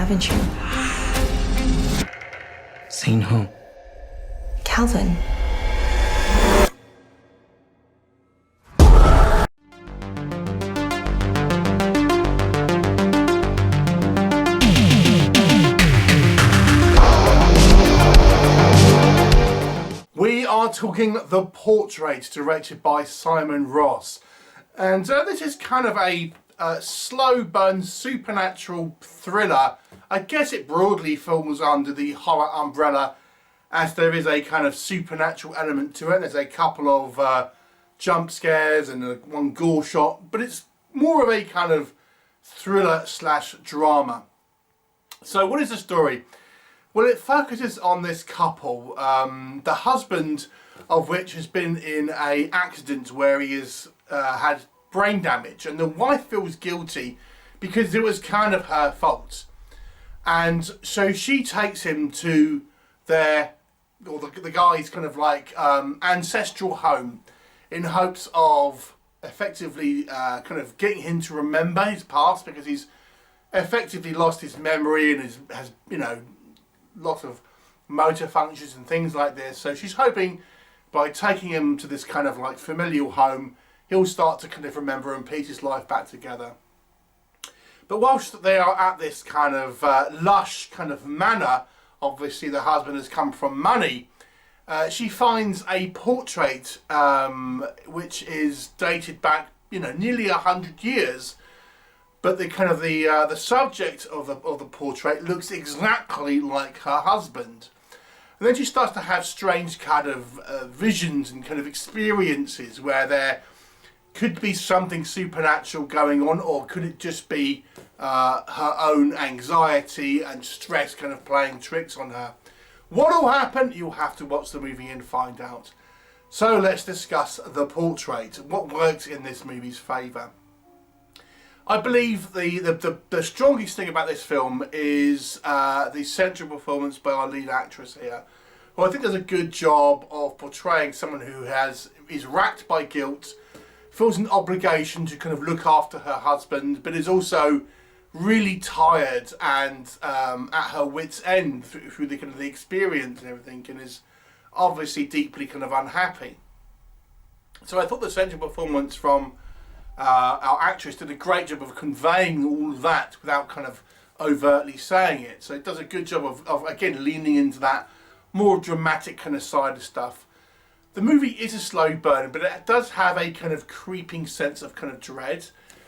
haven't you? Seen who? Calvin. We are talking The Portrait, directed by Simon Ross. And this is kind of a slow burn supernatural thriller. I guess it broadly falls under the horror umbrella, as there is a kind of supernatural element to it. There's a couple of jump scares and one gore shot, but it's more of a kind of thriller slash drama. So what is the story? Well, it focuses on this couple, the husband of which has been in an accident where he has had brain damage, and the wife feels guilty because it was kind of her fault. And so she takes him to the guy's kind of like ancestral home in hopes of effectively kind of getting him to remember his past, because he's effectively lost his memory and has you know, lots of motor functions and things like this. So she's hoping by taking him to this kind of like familial home, he'll start to kind of remember and piece his life back together. But whilst they are at this kind of lush kind of manor, obviously the husband has come from money, she finds a portrait which is dated back, you know, nearly 100 years. But the kind of the subject of the portrait looks exactly like her husband. And then she starts to have strange kind of visions and kind of experiences where there could be something supernatural going on, or could it just be her own anxiety and stress kind of playing tricks on her. What will happen? You'll have to watch the movie and find out. So let's discuss The Portrait. What works in this movie's favour? I believe the strongest thing about this film is the central performance by our lead actress here, who I think does a good job of portraying someone who is racked by guilt, feels an obligation to kind of look after her husband, but is also really tired and at her wit's end through the kind of the experience and everything, and is obviously deeply kind of unhappy. So I thought the central performance from our actress did a great job of conveying all of that without kind of overtly saying it. So it does a good job of again leaning into that more dramatic kind of side of stuff. The movie is a slow burn, but it does have a kind of creeping sense of kind of dread,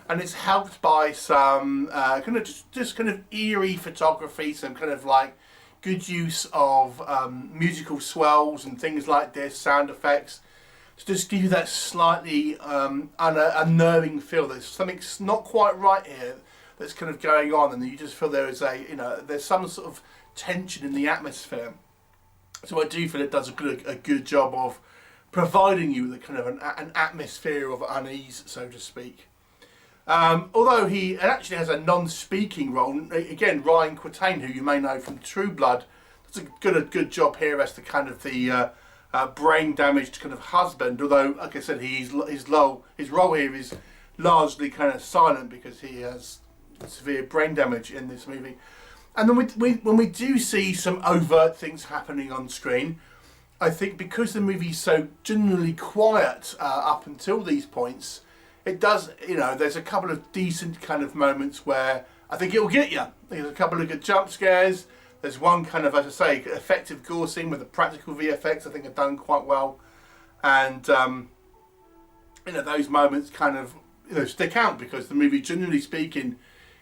and it's helped by some kind of just kind of eerie photography, some kind of like good use of musical swells and things like this, sound effects, to just give you that slightly unnerving feel. There's something not quite right here that's kind of going on, and you just feel there is there's some sort of tension in the atmosphere. So I do feel it does a good job of providing you with a kind of an atmosphere of unease, so to speak. Although he actually has a non-speaking role, again, Ryan Kwanten, who you may know from True Blood, does a good job here as the kind of the brain damaged kind of husband. Although, like I said, his role here is largely kind of silent because he has severe brain damage in this movie. And then when we do see some overt things happening on screen, I think because the movie is so generally quiet up until these points, it does, there's a couple of decent kind of moments where I think it will get you. There's a couple of good jump scares. There's one kind of, as I say, effective gore scene with the practical VFX I think are done quite well. And, those moments kind of, stick out because the movie, generally speaking,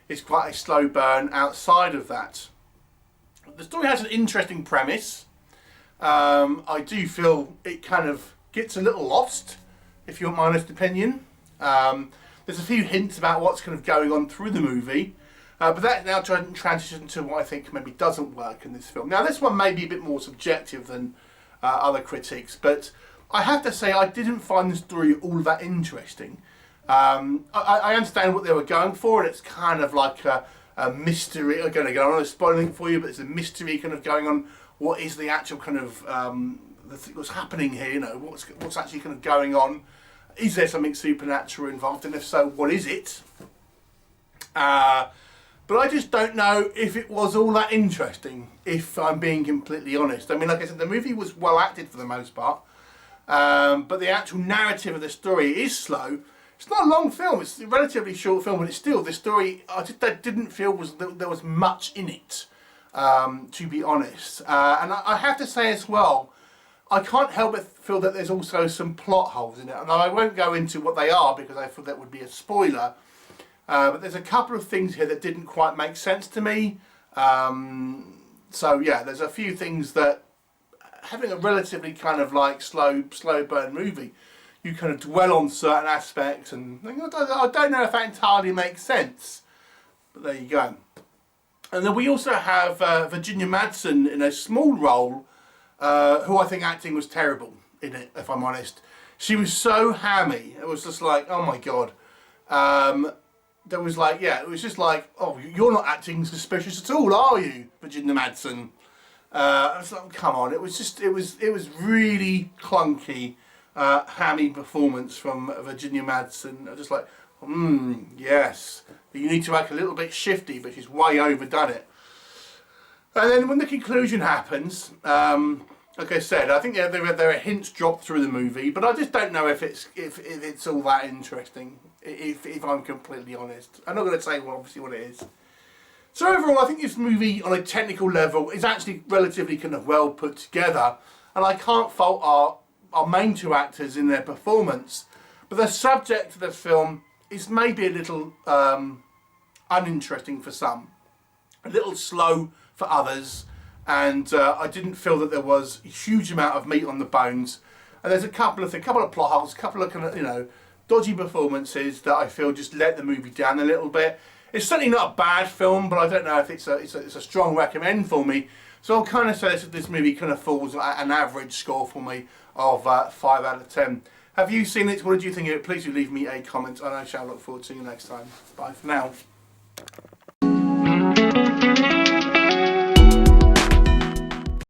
is quite a slow burn outside of that. The story has an interesting premise. I do feel it kind of gets a little lost, if you want my honest opinion. There's a few hints about what's kind of going on through the movie, but that now transitions to what I think maybe doesn't work in this film. Now this one may be a bit more subjective than other critiques, but I have to say I didn't find the story all that interesting. I understand what they were going for, and it's kind of like a mystery. I'm not going to spoil it for you, but it's a mystery kind of going on. What is the actual kind of what's happening here? What's actually kind of going on? Is there something supernatural involved? And if so, what is it? but I just don't know if it was all that interesting, if I'm being completely honest. I mean, like I said, the movie was well acted for the most part, but the actual narrative of the story is slow. It's not a long film, it's a relatively short film, but it's still, the story, I didn't feel there was much in it, to be honest. And I have to say as well, I can't help but feel that there's also some plot holes in it. And I won't go into what they are because I feel that would be a spoiler. But there's a couple of things here that didn't quite make sense to me. So yeah, there's a few things that, having a relatively kind of like slow burn movie, you kind of dwell on certain aspects and I don't know if that entirely makes sense. But there you go. And then we also have Virginia Madsen in a small role, who I think acting was terrible in it, if I'm honest. She was so hammy. It was just like, oh my god. There was like, yeah, it was just like, oh, you're not acting suspicious at all, are you, Virginia Madsen? I was like, oh, come on. It was just, it was really clunky, hammy performance from Virginia Madsen. I was just like, yes. But you need to act a little bit shifty, but she's way overdone it. And then when the conclusion happens, like I said, I think there are hints dropped through the movie, but I just don't know if it's all that interesting, if I'm completely honest. I'm not going to say obviously what it is. So overall, I think this movie, on a technical level, is actually relatively kind of well put together, and I can't fault our main two actors in their performance, but the subject of the film is maybe a little uninteresting for some, a little slow for others, and I didn't feel that there was a huge amount of meat on the bones. And there's a couple of plot holes, a couple of kind of dodgy performances that I feel just let the movie down a little bit. It's certainly not a bad film, but I don't know if it's a strong recommend for me. So I'll kind of say this movie kind of falls at an average score for me of 5 out of 10. Have you seen it? What did you think of it? Please do leave me a comment, and I shall look forward to seeing you next time. Bye for now.